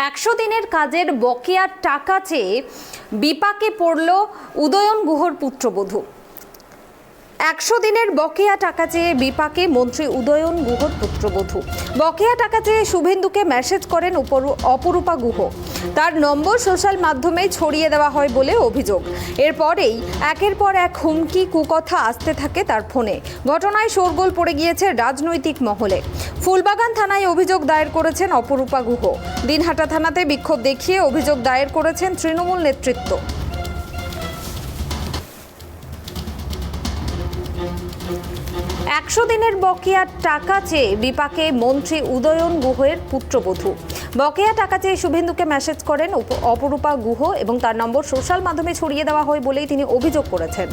100 দিনের কাজের বকেয়া টাকা চেয়ে বিপাকে পড়ল উদয়ন গুহর পুত্রবধূ। 100 দিনের বকেয়া টাকা চেয়ে বিপাকে মন্ত্রী উদয়ন গুহর পুত্রবধূ। বকেয়া টাকা চেয়ে শুভেন্দুকে মেসেজ করেন অপরূপা গুহ। তার নম্বর সোশ্যাল মাধ্যমে ছড়িয়ে দেওয়া হয় বলে অভিযোগ। এরপরেই একের পর এক হুমকি কুকথা আসতে থাকে তার ফোনে। ঘটনায় শোরগোল পড়ে গিয়েছে রাজনৈতিক মহলে। ফুলবাগান থানায় অভিযোগ দায়ের করেছেন অপরূপা গুহ। দিনহাটা থানাতে বিক্ষোভ দেখিয়ে অভিযোগ দায়ের করেছেন তৃণমূল নেতৃত্ব। একশো দিনের বকেয়া টাকা চেয়ে বিপাকে মন্ত্রী উদয়ন গুহের পুত্রবধূ। বকেয়া টাকা চেয়ে শুভেন্দুকে মেসেজ করেন অপরূপা গুহ এবং তার নম্বর সোশ্যাল মাধ্যমে ছড়িয়ে দেওয়া হয় বলেই তিনি অভিযোগ করেছেন।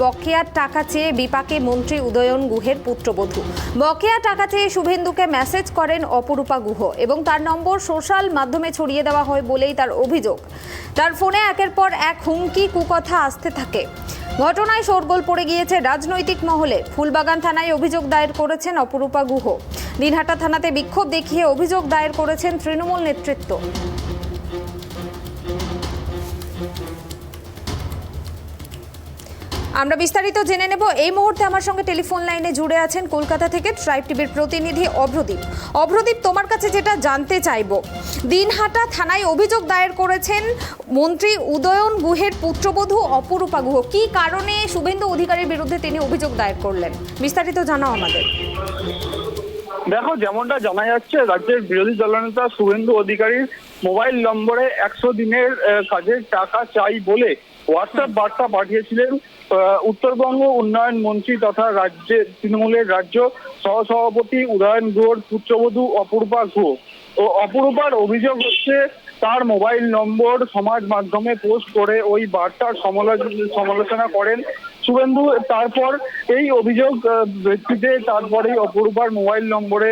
বকেয়া টাকা চেয়ে বিপাকে মন্ত্রী উদয়ন গুহের পুত্রবধূ। বকেয়া টাকা চেয়ে শুভেন্দুকে মেসেজ করেন অপরূপা গুহ এবং তার নম্বর সোশ্যাল মাধ্যমে ছড়িয়ে দেওয়া হয় বলেই তার অভিযোগ। তার ফোনে একের পর এক হুমকি কুকথা আসতে থাকে। ঘটনায় শোরগোল পড়ে গিয়েছে রাজনৈতিক মহলে। ফুলবাগান থানায় অভিযোগ দায়ের করেছেন অপরূপা গুহ। দিনহাটা থানাতে বিক্ষোভ দেখিয়ে অভিযোগ দায়ের করেছেন তৃণমূল নেতৃত্ব। আমরা বিস্তারিত জেনে নেব। এই মুহূর্তে আমার সঙ্গে টেলিফোন লাইনে জুড়ে আছেন কলকাতা থেকে ট্রাইব টিভির প্রতিনিধি অভ্রদীপ। অভ্রদীপ, তোমার কাছে যেটা জানতে চাইব, দিনহাটা থানায় অভিযোগ দায়ের করেছেন মন্ত্রী উদয়ন গুহের পুত্রবধূ অপরূপা গুহ। কি কারণে শুভেন্দু অধিকারীর বিরুদ্ধে তিনি অভিযোগ দায়ের করলেন, বিস্তারিত জানাও আমাদের। দেখো, যেমনটা জানা যাচ্ছে, রাজ্যের বিরোধী দলনেতা শুভেন্দু অধিকারীর মোবাইল নম্বরে 100 দিনের কাজের টাকা চাই বলে হোয়াটসঅ্যাপ বার্তা পাঠিয়েছিলেন উত্তরবঙ্গ উন্নয়ন মন্ত্রী তথা রাজ্যের তৃণমূলের রাজ্য সহসভাপতি উদয়ন গুহর পুত্রবধূ অপরূপা গুহ। ও অপরূপার অভিযোগ হচ্ছে তার মোবাইল নম্বর সমাজ মাধ্যমে পোস্ট করে ওই বার্তার সমালোচনা করেন শুভেন্দু। তারপর এই অভিযোগ ভিত্তিতে তারপরেই অপরূপার মোবাইল নম্বরে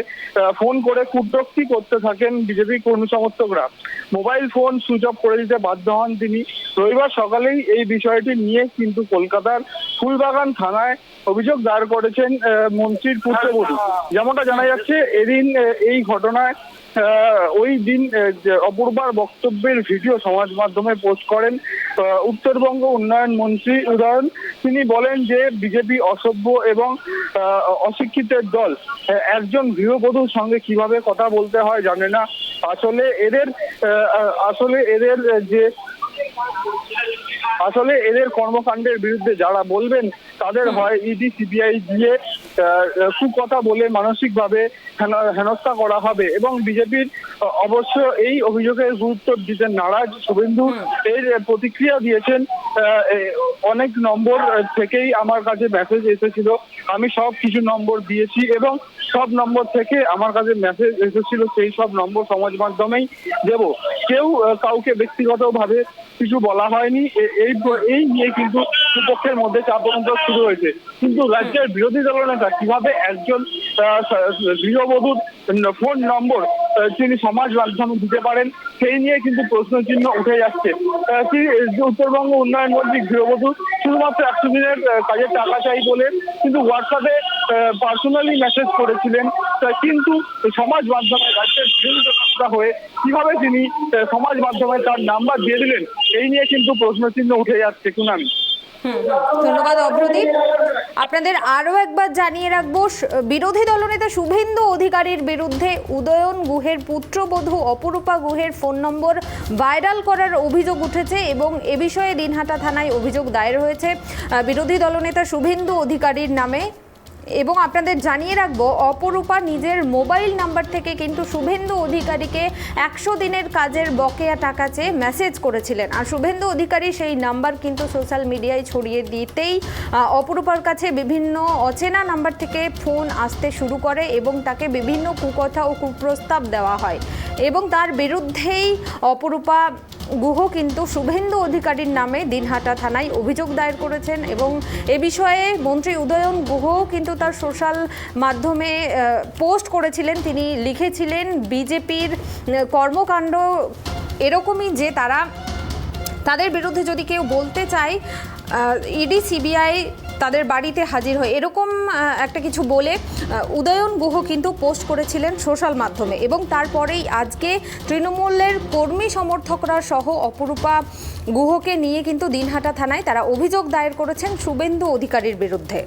ফোন করে কূটদক্তি করতে থাকেন বিজেপি কর্মী সমর্থকরা। মোবাইল ফোন সুইচ অফ করে দিতে বাধ্য হন তিনি। রবিবার সকালেই এই বিষয়টি নিয়ে কিন্তু কলকাতার ফুলবাগান থানায় অভিযোগ দায়ের করেছেন মন্ত্রীর পুত্রবধূ। যেমনটা জানা যাচ্ছে, এদিন এই ঘটনায় ওই দিন অপূর্বার বক্তব্যের ভিডিও সমাজ মাধ্যমে পোস্ট করেন উত্তরবঙ্গ উন্নয়ন মন্ত্রী উদয়ন। তিনি বলেন যে বিজেপি অসভ্য এবং অশিক্ষিতের দল। একজন গৃহবধূর সঙ্গে কিভাবে কথা বলতে হয় জানে না। আসলে এদের কর্মকাণ্ডের বিরুদ্ধে যারা বলবেন তাদের হয় ইডি সিবিআই দিয়ে কুকথা বলে মানসিকভাবে হেনস্থা করা হবে। এবং বিজেপির অবশ্য এই অভিযোগের গুরুত্ব দিতে নারাজ শুভেন্দু। এর প্রতিক্রিয়া দিয়েছেন, অনেক নম্বর থেকেই আমার কাছে মেসেজ এসেছিল, আমি সব কিছু নম্বর দিয়েছি এবং সব নম্বর থেকে আমার কাছে মেসেজ এসেছিল, সেই সব নম্বর সমাজ মাধ্যমেই দেব। কেউ কাউকে ব্যক্তিগতভাবে কিছু বলা হয়নি। এই নিয়ে কিন্তু দুপক্ষের মধ্যে চাপান্তর শুরু হয়েছে। কিন্তু রাজ্যের বিরোধী দলনেতা কিভাবে একজন গৃহবধূর ফোন নম্বর তিনি সমাজ মাধ্যমে দিতে পারেন, সেই নিয়ে কিন্তু প্রশ্নচিহ্ন উঠে যাচ্ছে। উত্তরবঙ্গ উন্নয়ন মন্ত্রী গৃহবধূ শুধুমাত্র 100 দিনের কাজের টাকা চাই বলে কিন্তু হোয়াটসঅ্যাপে পার্সোনালি মেসেজ করেছিলেন, কিন্তু সমাজ মাধ্যমে রাজ্যের বিরোধী দলনেতা হয়ে কিভাবে তিনি সমাজ মাধ্যমে তার নাম্বার দিয়ে দিলেন, এই নিয়ে কিন্তু প্রশ্নচিহ্ন উঠে যাচ্ছে। কুনামি, ধন্যবাদ অভ্রদীপ। আপনাদের আরো একবার জানিয়ে রাখবো, বিরোধী দলনেতা শুভেন্দু অধিকারীর বিরুদ্ধে উদয়ন গুহের পুত্রবধূ অপরূপা গুহের ফোন নম্বর ভাইরাল করার অভিযোগ উঠেছে এবং এ বিষয়ে দিনহাটা থানায় অভিযোগ দায়ের হয়েছে বিরোধী দলনেতা শুভেন্দু অধিকারীর নামে এবং আপনাদের জানিয়ে রাখবো, অপরূপা নিজের মোবাইল নাম্বার থেকে কিন্তু শুভেন্দু অধিকারীকে 100 দিনের কাজের বকেয়া টাকা চেয়ে মেসেজ করেছিলেন। আর শুভেন্দু অধিকারী সেই নাম্বার কিন্তু সোশ্যাল মিডিয়ায় ছড়িয়ে দিতেই অপরূপার কাছে বিভিন্ন অচেনা নাম্বার থেকে ফোন আসতে শুরু করে এবং তাকে বিভিন্ন কুকথা ও কুপ্রস্তাব দেওয়া হয় এবং তার বিরুদ্ধেই অপরূপা গুহ কিন্তু শুভেন্দু অধিকারীর নামে দিনহাটা থানায় অভিযোগ দায়ের করেছেন। এবং এ বিষয়ে মন্ত্রী উদয়ন গুহও কিন্তু তার সোশ্যাল মাধ্যমে পোস্ট করেছিলেন। তিনি লিখেছিলেন, বিজেপির কর্মকাণ্ড এরকমই যে তাদের বিরুদ্ধে যদি কেউ বলতে চায়, ইডি সিবিআই তাদের বাড়িতে হাজির হয়, এরকম একটা কিছু বলে উদয়ন গুহ কিন্তু পোস্ট করেছিলেন সোশ্যাল মাধ্যমে। এবং তারপরেই আজকে তৃণমূলের কর্মী সমর্থকরা সহ অপরূপা গুহকে নিয়ে কিন্তু দিনহাটা থানায় তারা অভিযোগ দায়ের করেছেন শুভেন্দু অধিকারীর বিরুদ্ধে।